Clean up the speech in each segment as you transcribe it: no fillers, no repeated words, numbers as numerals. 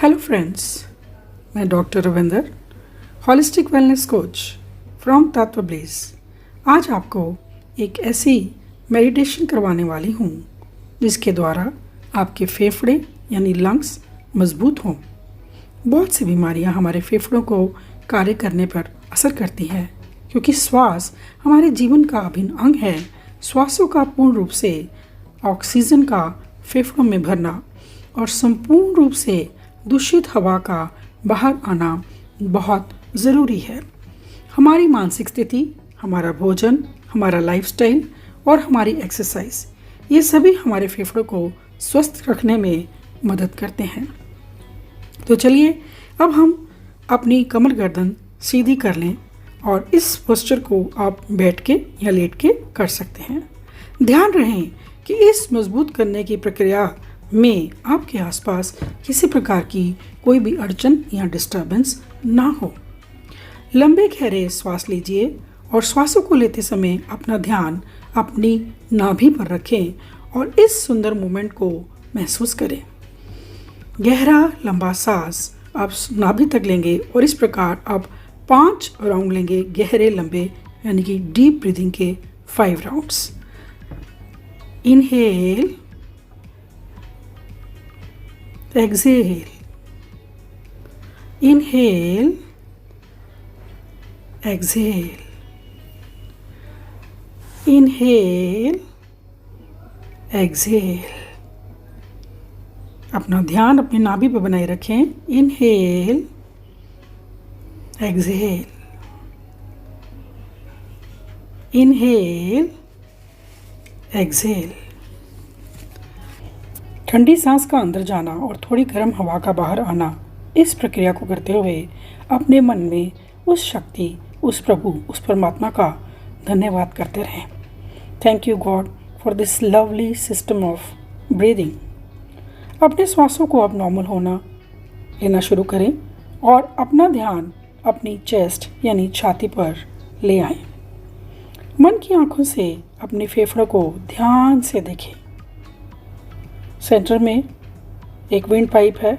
Hello friends, मैं doctor Ravinder, holistic wellness coach from तत्व bless. आज आपको एक ऐसी मेडिटेशन करवाने वाली हूँ जिसके द्वारा आपके फेफड़े यानी लंग्स मजबूत हों। बहुत सी बीमारियाँ हमारे फेफड़ों को कार्य करने पर असर करती हैं क्योंकि श्वास हमारे जीवन का अभिन्न अंग है। श्वासों का पूर्ण रूप से ऑक्सीजन का फेफड़ों में भरना और संपूर्ण रूप से दूषित हवा का बाहर आना बहुत ज़रूरी है। हमारी मानसिक स्थिति, हमारा भोजन, हमारा लाइफस्टाइल और हमारी एक्सरसाइज, ये सभी हमारे फेफड़ों को स्वस्थ रखने में मदद करते हैं। तो चलिए अब हम अपनी कमर गर्दन सीधी कर लें और इस पोस्चर को आप बैठ के या लेट के कर सकते हैं। ध्यान रहे कि इस मजबूत करने की प्रक्रिया में आपके आसपास किसी प्रकार की कोई भी अड़चन या डिस्टर्बेंस ना हो। लंबे गहरे श्वास लीजिए और श्वासों को लेते समय अपना ध्यान अपनी नाभि पर रखें और इस सुंदर मूवमेंट को महसूस करें। गहरा लंबा सांस आप नाभि तक लेंगे और इस प्रकार आप 5 राउंड लेंगे, गहरे लंबे यानी कि डीप ब्रीदिंग के 5 rounds. Inhale, exhale, inhale, exhale, inhale, exhale। अपना ध्यान अपनी नाभि पर बनाए रखें। Inhale, exhale, inhale, exhale। ठंडी सांस का अंदर जाना और थोड़ी गर्म हवा का बाहर आना, इस प्रक्रिया को करते हुए अपने मन में उस शक्ति, उस प्रभु, उस परमात्मा का धन्यवाद करते रहें। Thank you God for this lovely system of breathing. अपने श्वासों को अब नॉर्मल होना लेना शुरू करें और अपना ध्यान अपनी चेस्ट यानी छाती पर ले आएं। मन की आंखों से अपने फेफड़ों को ध्यान से देखें। सेंटर में एक विंड पाइप है,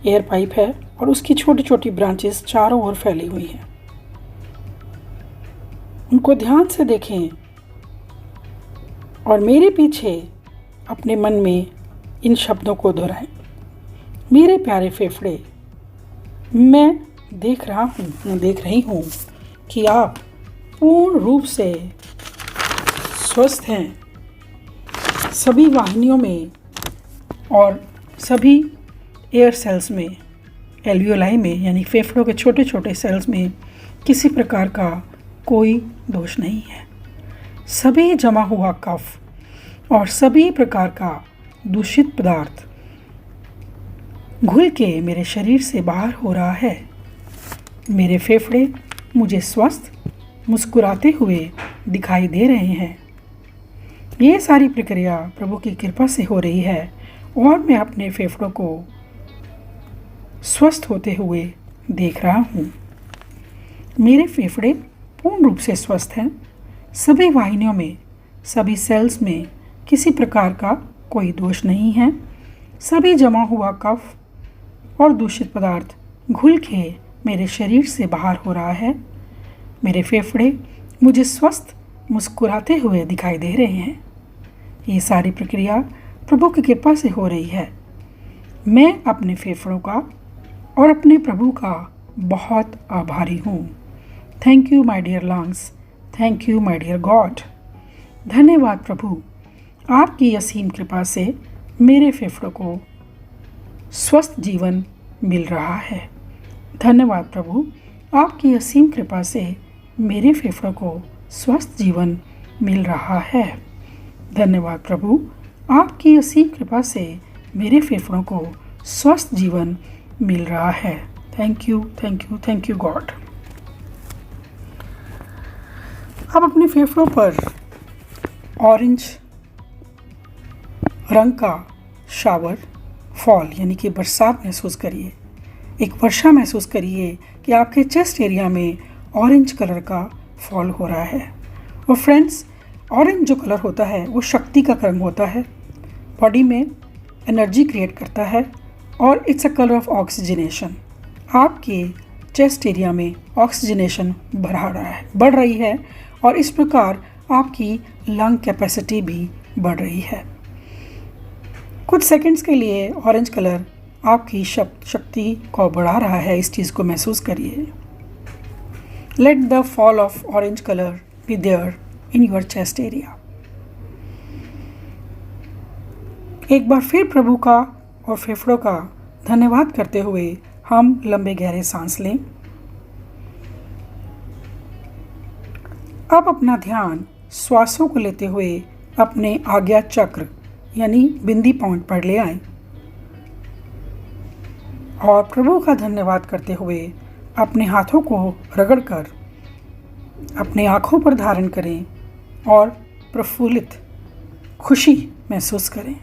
एयर पाइप है और उसकी छोटी छोटी ब्रांचेस चारों ओर फैली हुई हैं। उनको ध्यान से देखें और मेरे पीछे अपने मन में इन शब्दों को दोहराएं। मेरे प्यारे फेफड़े, मैं देख रही हूँ कि आप पूर्ण रूप से स्वस्थ हैं। सभी वाहिनियों में और सभी एयर सेल्स में, एल्वियोलाई में यानी फेफड़ों के छोटे छोटे सेल्स में किसी प्रकार का कोई दोष नहीं है। सभी जमा हुआ कफ और सभी प्रकार का दूषित पदार्थ घुल के मेरे शरीर से बाहर हो रहा है। मेरे फेफड़े मुझे स्वस्थ मुस्कुराते हुए दिखाई दे रहे हैं। ये सारी प्रक्रिया प्रभु की कृपा से हो रही है और मैं अपने फेफड़ों को स्वस्थ होते हुए देख रहा हूँ। मेरे फेफड़े पूर्ण रूप से स्वस्थ हैं। सभी वाहिनियों में, सभी सेल्स में किसी प्रकार का कोई दोष नहीं है। सभी जमा हुआ कफ और दूषित पदार्थ घुल के मेरे शरीर से बाहर हो रहा है। मेरे फेफड़े मुझे स्वस्थ मुस्कुराते हुए दिखाई दे रहे हैं। ये सारी प्रक्रिया प्रभु की कृपा से हो रही है। मैं अपने फेफड़ों का और अपने प्रभु का बहुत आभारी हूँ। Thank you my dear lungs, thank you my dear God. धन्यवाद प्रभु, आपकी असीम कृपा से मेरे फेफड़ों को स्वस्थ जीवन मिल रहा है। धन्यवाद प्रभु, आपकी असीम कृपा से मेरे फेफड़ों को स्वस्थ जीवन मिल रहा है। धन्यवाद प्रभु, आपकी असीम कृपा से मेरे फेफड़ों को स्वस्थ जीवन मिल रहा है। Thank you, thank you, thank you God. अब अपने फेफड़ों पर ऑरेंज रंग का शावर फॉल यानी कि बरसात महसूस करिए। एक वर्षा महसूस करिए कि आपके चेस्ट एरिया में ऑरेंज कलर का फॉल हो रहा है। और फ्रेंड्स, ऑरेंज जो कलर होता है वो शक्ति का रंग होता है। बॉडी में एनर्जी क्रिएट करता है और it's a colour of oxygenation. आपके चेस्ट एरिया में ऑक्सीजनेशन बढ़ रही है और इस प्रकार आपकी लंग कैपेसिटी भी बढ़ रही है। कुछ सेकंड्स के लिए ऑरेंज कलर आपकी शक्ति को बढ़ा रहा है, इस चीज़ को महसूस करिए। Let the fall of orange colour be there in your chest area. एक बार फिर प्रभु का और फेफड़ों का धन्यवाद करते हुए हम लंबे गहरे सांस लें। अब अपना ध्यान श्वासों को लेते हुए अपने आज्ञा चक्र यानी बिंदी पॉइंट पर ले आएं और प्रभु का धन्यवाद करते हुए अपने हाथों को रगड़कर अपने आँखों पर धारण करें और प्रफुल्लित खुशी महसूस करें।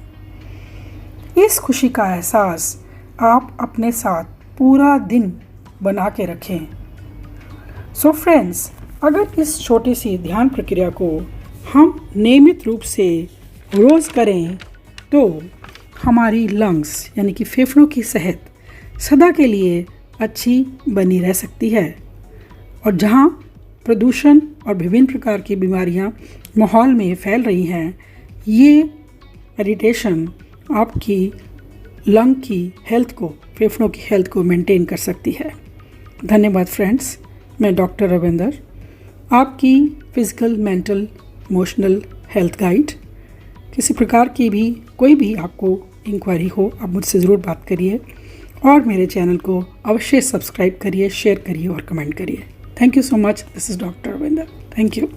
इस खुशी का एहसास आप अपने साथ पूरा दिन बना के रखें। सो फ्रेंड्स, अगर इस छोटी सी ध्यान प्रक्रिया को हम नियमित रूप से रोज़ करें तो हमारी लंग्स यानी कि फेफड़ों की सेहत सदा के लिए अच्छी बनी रह सकती है। और जहाँ प्रदूषण और विभिन्न प्रकार की बीमारियाँ माहौल में फैल रही हैं, ये मेडिटेशन आपकी लंग की हेल्थ को, फेफड़ों की हेल्थ को मेंटेन कर सकती है। धन्यवाद फ्रेंड्स। मैं डॉक्टर रविंदर, आपकी physical, mental, emotional health guide. किसी प्रकार की भी कोई भी आपको इंक्वायरी हो, आप मुझसे ज़रूर बात करिए और मेरे चैनल को अवश्य सब्सक्राइब करिए, शेयर करिए और कमेंट करिए। Thank you so much. This is doctor Ravinder. Thank you.